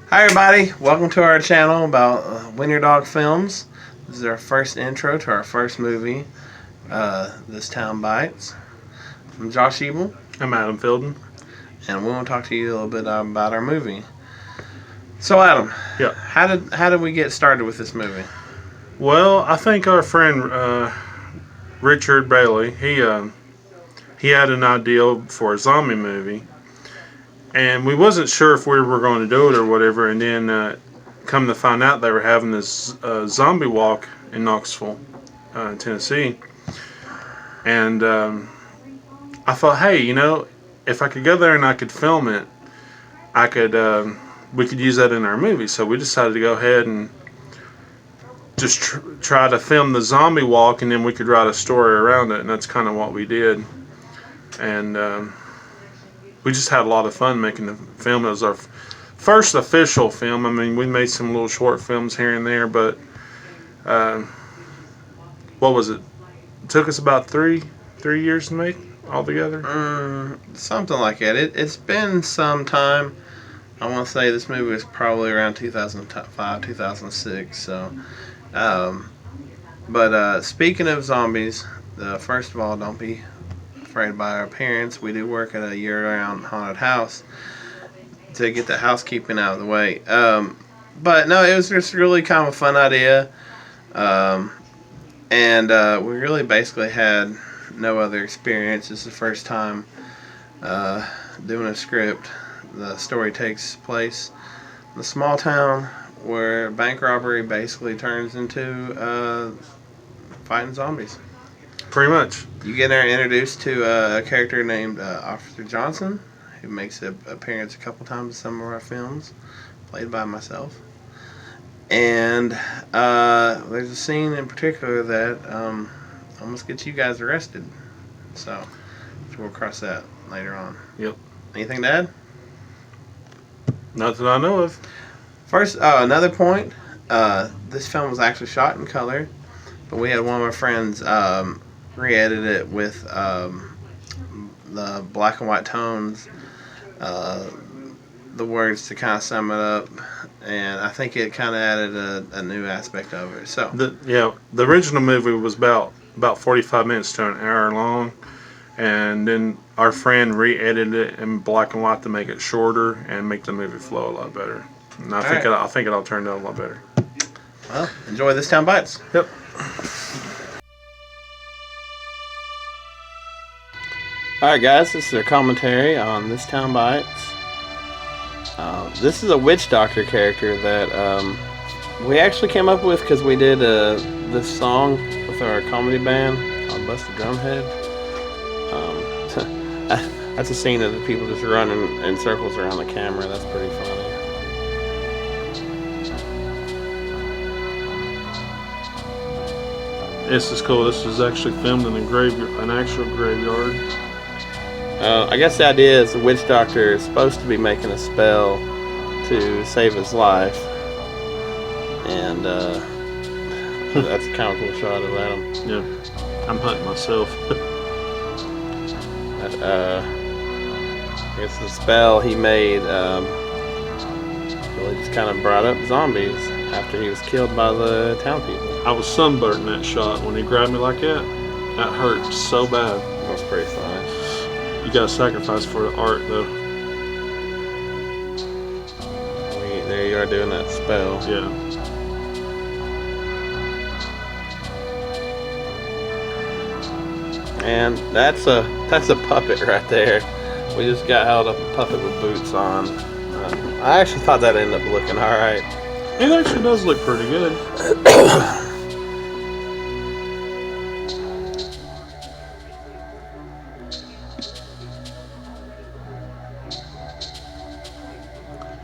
Hi everybody, welcome to our channel about Wiener Dog films. This is our first intro to our first movie, This Town Bites. I'm Josh Ebel. I'm Adam Filden. And we want to talk to you a little bit about our movie. So Adam, yeah, how did we get started with this movie? Well, I think our friend Richard Bailey, he had an idea for a zombie movie. And we wasn't sure if we were going to do it or whatever, and then come to find out they were having this zombie walk in Knoxville, Tennessee. And I thought, hey, if I could go there and I could film it, we could use that in our movie. So we decided to go ahead and just try to film the zombie walk, and then we could write a story around it, and that's kind of what we did. And we just had a lot of fun making the film. It was our first official film. I mean, we made some little short films here and there, but what was it? It took us about three years to make altogether. Something like that. It's been some time. I want to say this movie was probably around 2005, 2006. So, but speaking of zombies, first of all, don't be afraid by our parents. We do work at a year-round haunted house to get the housekeeping out of the way. But no, it was just really kind of a fun idea. And we really basically had no other experience. It's the first time doing a script. The story takes place in a small town where bank robbery basically turns into fighting zombies. Pretty much. You get introduced to a character named Officer Johnson, who makes an appearance a couple times in some of our films, played by myself. And there's a scene in particular that almost gets you guys arrested. So we'll cross that later on. Yep. Anything to add? Not that I know of. First, another point. This film was actually shot in color, but we had one of our friends re-edit it with the black and white tones, the words to kind of sum it up, and I think it kind of added a new aspect of it. So the original movie was about 45 minutes to an hour long, and then our friend re-edited it in black and white to make it shorter and make the movie flow a lot better. And I think it all turned out a lot better. Well, enjoy This Town Bites. Yep. Alright guys, this is our commentary on This Town Bites. This is a witch doctor character that we actually came up with because we did this song with our comedy band called Bust a Drumhead. That's a scene of the people just running in circles around the camera. That's pretty funny. This is cool. This is actually filmed in an actual graveyard. I guess the idea is the witch doctor is supposed to be making a spell to save his life, and that's a kind of cool shot of Adam. Yeah, I'm hunting myself. I guess the spell he made really just kind of brought up zombies after he was killed by the town people. I was sunburned in that shot when he grabbed me like that. That hurt so bad. That was pretty funny. You gotta sacrifice for the art, though. There you are doing that spell. Yeah. And that's a puppet right there. We just got held up a puppet with boots on. I actually thought that ended up looking alright. It actually does look pretty good.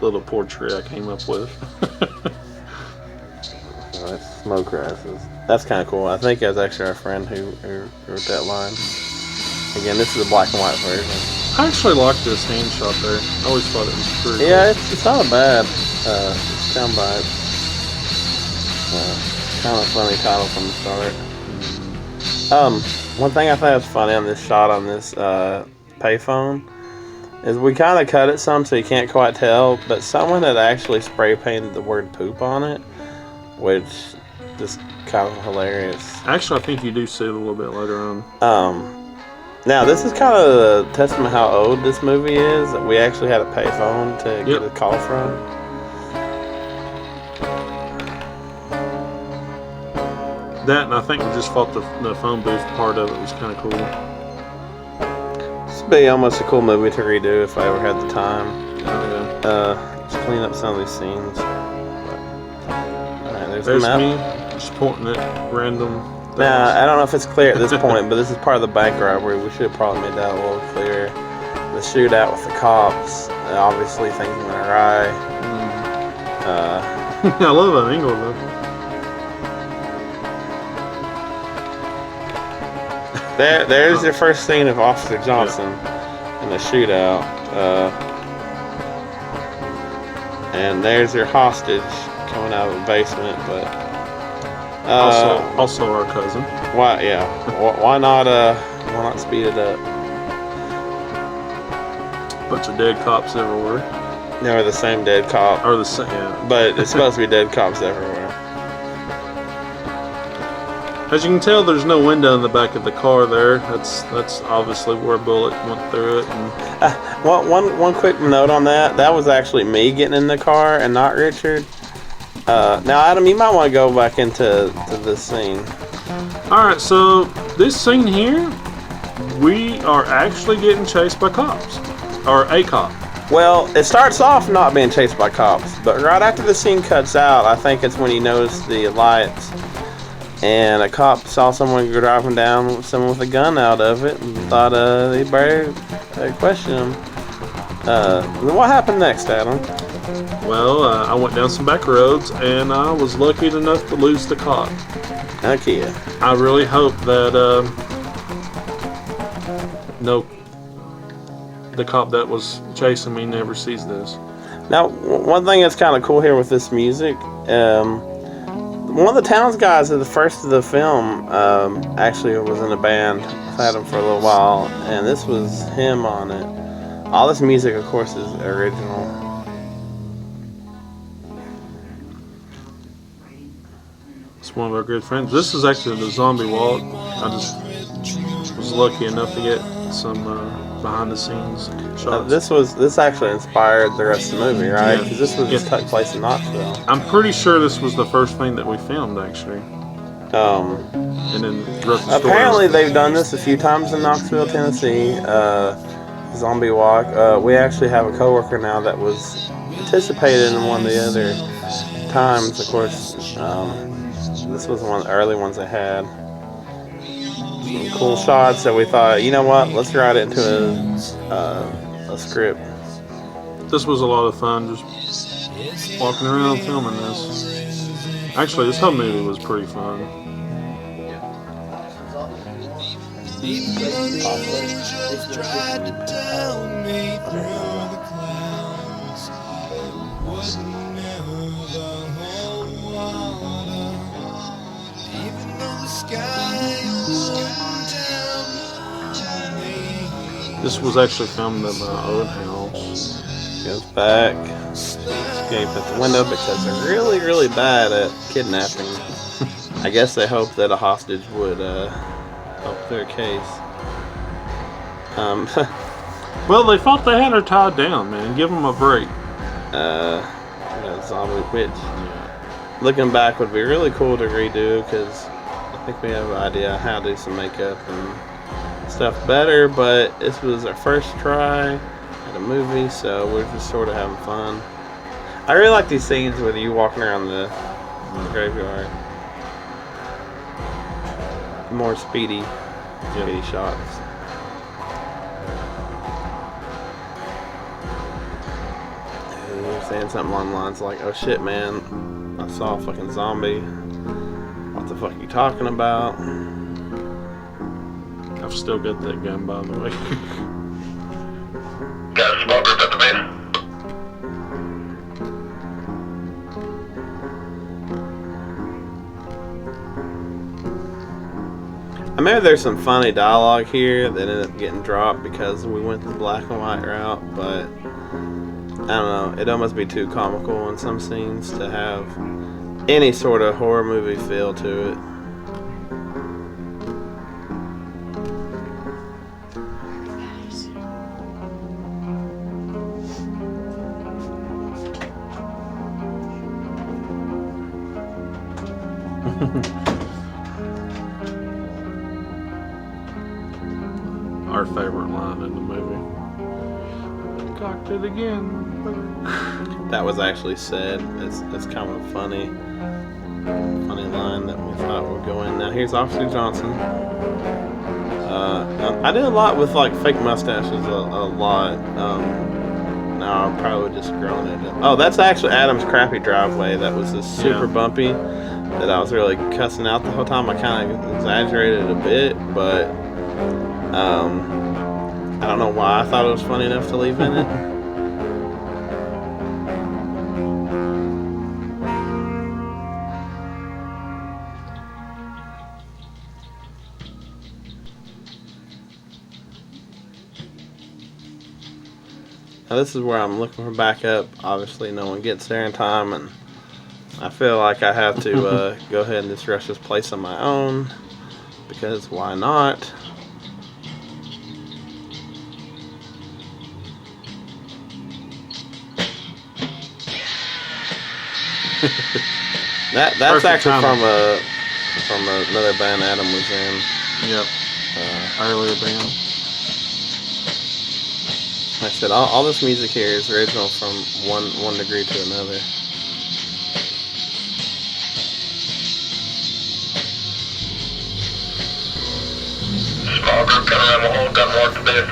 Little portrait I came up with. That's smoke grasses. That's kind of cool. I think that's actually our friend who wrote that line. Again, this is a black and white version. I actually like this hand shot there. I always thought it was pretty cool. It's not a bad soundbite. Kind of a funny title from the start. One thing I thought was funny on this shot on this payphone is we kind of cut it some so you can't quite tell, but someone had actually spray painted the word poop on it, which just kind of hilarious. Actually, I think you do see it a little bit later on. Now this is kind of a testament how old this movie is. We actually had a payphone to get a call from. That, and I think we just thought the phone booth part of it was kind of cool. This would be almost a cool movie to redo if I ever had the time. Oh, yeah. Just clean up some of these scenes. Alright, there's the me map. just pointing at random things. Now, I don't know if it's clear at this point, but this is part of the bank robbery. We should have probably made that a little clearer. The shootout with the cops. Obviously, things went awry. I love that angle, though. There's your first scene of Officer Johnson in the shootout. And there's your hostage coming out of the basement, but also our cousin. Why? Yeah. Why not speed it up? Bunch of dead cops everywhere. They were the same dead cop. Or the same, yeah. But it's supposed to be dead cops everywhere. As you can tell, there's no window in the back of the car there. That's obviously where a bullet went through it. And one quick note on that. That was actually me getting in the car and not Richard. Now, Adam, you might want to go back into this scene. Alright, so this scene here, we are actually getting chased by cops. Or a cop. Well, it starts off not being chased by cops, but right after the scene cuts out, I think it's when you notice the lights. And a cop saw someone driving down with someone with a gun out of it and thought they better question him. What happened next, Adam? Well, I went down some back roads and I was lucky enough to lose the cop. Okay. I really hope that the cop that was chasing me never sees this. Now, one thing that's kind of cool here with this music, one of the Towns guys at the first of the film actually was in a band. I've had him for a little while, and this was him on it. All this music, of course, is original. It's one of our good friends. This is actually the zombie walk. I just was lucky enough to get some behind the scenes shots. This actually inspired the rest of the movie, right? Because this was just took place in Knoxville. I'm pretty sure this was the first thing that we filmed, actually. And then apparently they've done this a few times in Knoxville, Tennessee. Zombie walk. We actually have a coworker now that was participated in one of the other times. Of course, this was one of the early ones I had. Some cool shots that we thought, you know what, let's write it into a script. This was a lot of fun, just walking around filming this. Actually, this whole movie was pretty fun. This was actually filmed at my old house. Goes back, escape at the window because they're really, really bad at kidnapping. I guess they hope that a hostage would help their case. Well, they thought they had her tied down, man. Give them a break. Zombie, which looking back would be really cool to redo because I think we have an idea how to do some makeup and stuff better, but this was our first try at a movie, so we're just sort of having fun. I really like these scenes with you walking around the graveyard. More speedy shots. You're saying something along the lines like, "Oh shit, man, I saw a fucking zombie. What the fuck are you talking about?" I've still got that gun, by the way. Got a smoker at the base. Maybe there's some funny dialogue here that ended up getting dropped because we went the black and white route, but I don't know. It'd almost be too comical in some scenes to have any sort of horror movie feel to it. Our favorite line in the movie. Cocked it again. That was actually said. It's kind of a funny line that we thought would go in. Now here's Officer Johnson. I did a lot with like fake mustaches, a lot. Now I probably would just grown it. Oh, that's actually Adam's crappy driveway. That was just super bumpy. That I was really cussing out the whole time. I kind of exaggerated it a bit, but I don't know why I thought it was funny enough to leave in it. Now this is where I'm looking for backup. Obviously no one gets there in time, and I feel like I have to go ahead and just rush this place on my own, because why not? That's Perfect actually timing. from another band Adam was in. Yep. Earlier band. Like I said, all this music here is original from one degree to another. Small group coming around the hole, got marked a bit.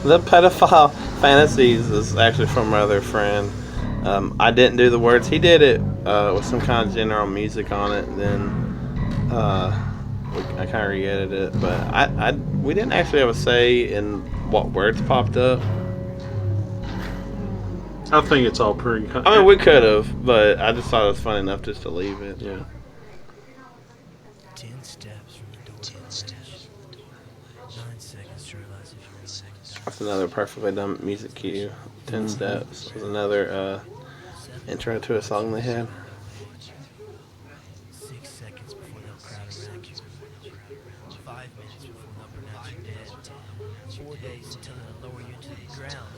The pedophile fantasies is actually from my other friend. I didn't do the words. He did it with some kind of general music on it. Then I kind of re-edited it, but we didn't actually have a say in what words popped up. I think it's all pretty. I mean, we could have, but I just thought it was funny enough just to leave it. Yeah. 10 steps from the door. 10 steps from the door. 9 seconds to realize if you're in the That's another perfectly done music cue. 10 Steps was another intro to a song they had. 6 seconds before they'll crowd around you. 5 minutes before they'll pronounce you dead. 4 days until they'll lower you to the ground.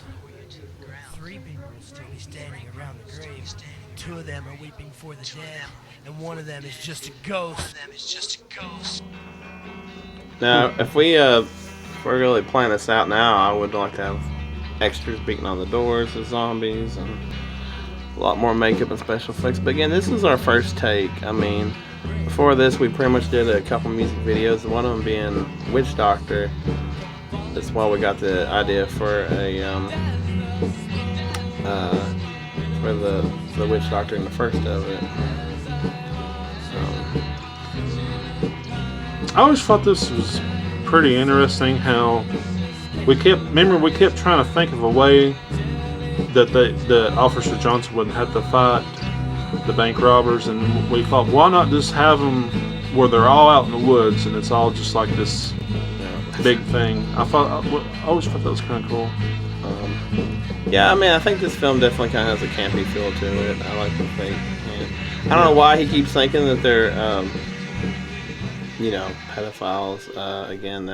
3 people will still be standing around the grave. 2 of them are weeping for the dead, and 1 of them is just a ghost. Now, if we're really playing this out now, I would like to have extras beating on the doors of zombies and a lot more makeup and special effects. But again, this is our first take. I mean, before this, we pretty much did a couple music videos. One of them being Witch Doctor. That's why we got the idea for the Witch Doctor in the first of it. I always thought this was pretty interesting how we kept trying to think of a way that the Officer Johnson wouldn't have to fight the bank robbers, and we thought, why not just have them where they're all out in the woods and it's all just like this big thing. I always thought that was kind of cool. Yeah, I mean, I think this film definitely kind of has a campy feel to it. I like the thing. I don't know why he keeps thinking that they're pedophiles. Again,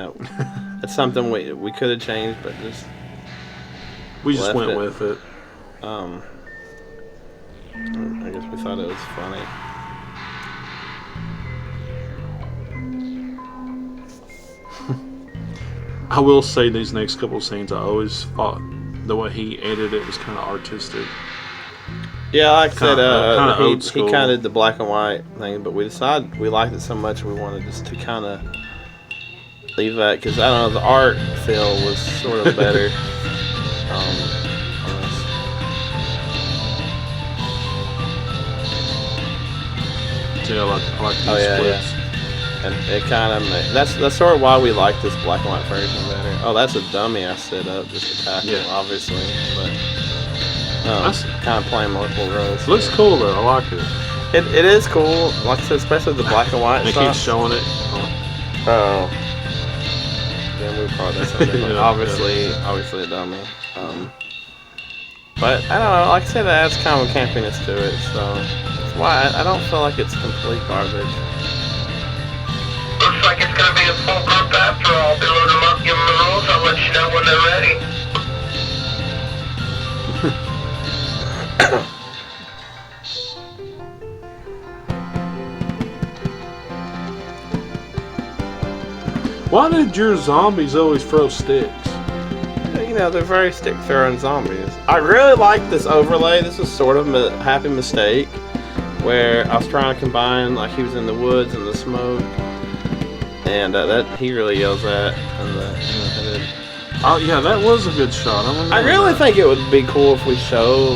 that's something we could have changed, but We just went it. with it. I guess we thought it was funny. I will say these next couple scenes, I always thought the way he edited it was kind of artistic. Yeah, like I said, kinda old he school. kind of did the black and white thing, but we decided we liked it so much we wanted just to kind of leave that, because I don't know, the art feel was sort of better. on this. Yeah, I like these Oh, yeah, splits. And it kind of that's sort of why we like this black and white version better. Oh, that's a dummy I set up just to tackle, Yeah. obviously, but That's- kind of playing multiple roles. Looks cool though. I like it. It is cool, like I said, especially the black and white They stuff. keep showing it. Oh. Then we probably done something different. Yeah, obviously a dummy. But I don't know. Like I said, that adds kind of a campiness to it. So that's why I don't feel like it's complete garbage. Looks like it's gonna be a full group after all. I'll be loading them up, give them the rules. I'll let you know when they're ready. Why did your zombies always throw sticks? You know, they're very stick-throwing zombies. I really like this overlay. This is sort of a happy mistake where I was trying to combine, like he was in the woods and the smoke, and that he really yells at in the hood. Oh yeah, that was a good shot. I really think it would be cool if we show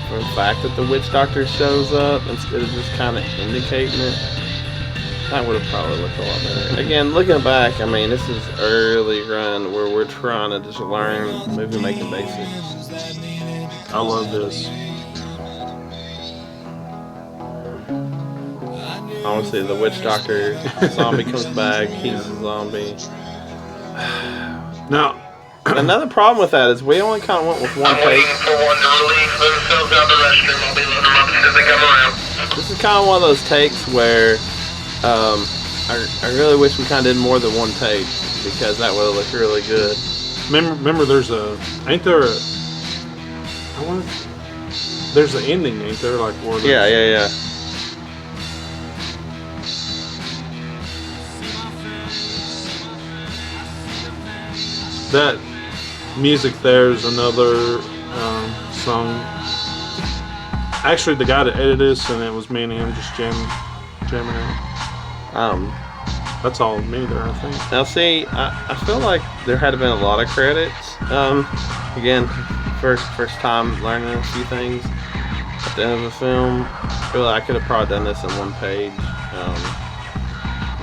the fact that the witch doctor shows up instead of just kind of indicating it. That would have probably looked a lot better. Again, looking back, I mean, this is early run where we're trying to just learn movie making basics. I love this. Honestly, the witch doctor zombie comes back. He's a zombie. Now, Another problem with that is we only kind of went with one I'm waiting take. for one to relieve themselves out of the restroom. I'll be loading them up as soon as they come around. This is kind of one of those takes where I really wish we kind of did more than one take because that would have looked really good. remember, there's an ending, ain't there? Like where Yeah. That music there is another song. Actually, the guy that edited this, and it was me and him just jamming out. That's all me there, I think. Now see, I feel like there had been a lot of credits. Again, first time learning a few things at the end of the film. I feel like I could have probably done this in one page.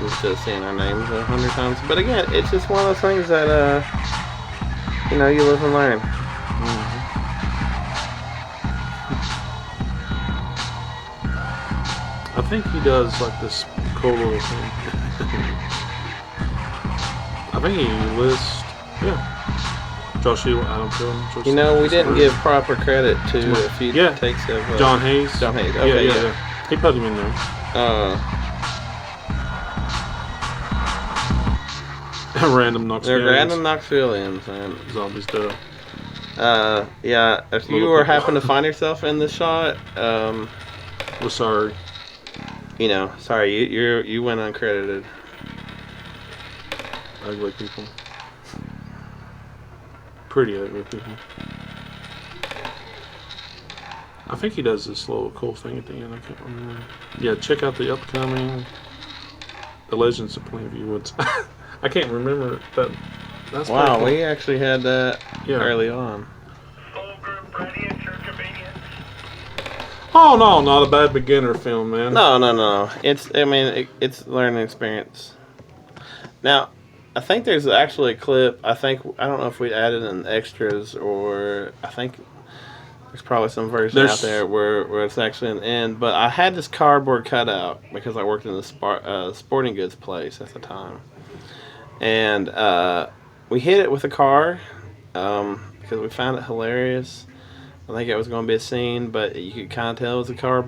Instead of seeing our names 100 times. But again, it's just one of those things that you live and learn. I think he does like this cool little thing. I think he lists, Josh Hill, Adam Film. You know, we didn't give proper credit to a few takes of John Hayes. John Hayes. Okay, yeah. He put him in there. Random Knoxvillians. They're random Knoxvillians, man. Zombies do. Yeah. If you were happen to find yourself in this shot, We're sorry. Sorry, you went uncredited. Ugly people. Pretty ugly people. I think he does this little cool thing at the end. I can't remember. Yeah, check out the upcoming The Legends of Plainview Woods. I can't remember that. That's Wow, cool. we actually had that Yeah. early on. Full group ready at your convenience. Oh no, not a bad beginner film, man. No. It's it's learning experience. Now, I think there's actually a clip. I don't know if we added in extras or I think there's probably some version out there where it's actually an end. But I had this cardboard cutout because I worked in the sporting goods place at the time, and we hit it with a car because we found it hilarious. I think it was going to be a scene, but you could kind of tell it was a car.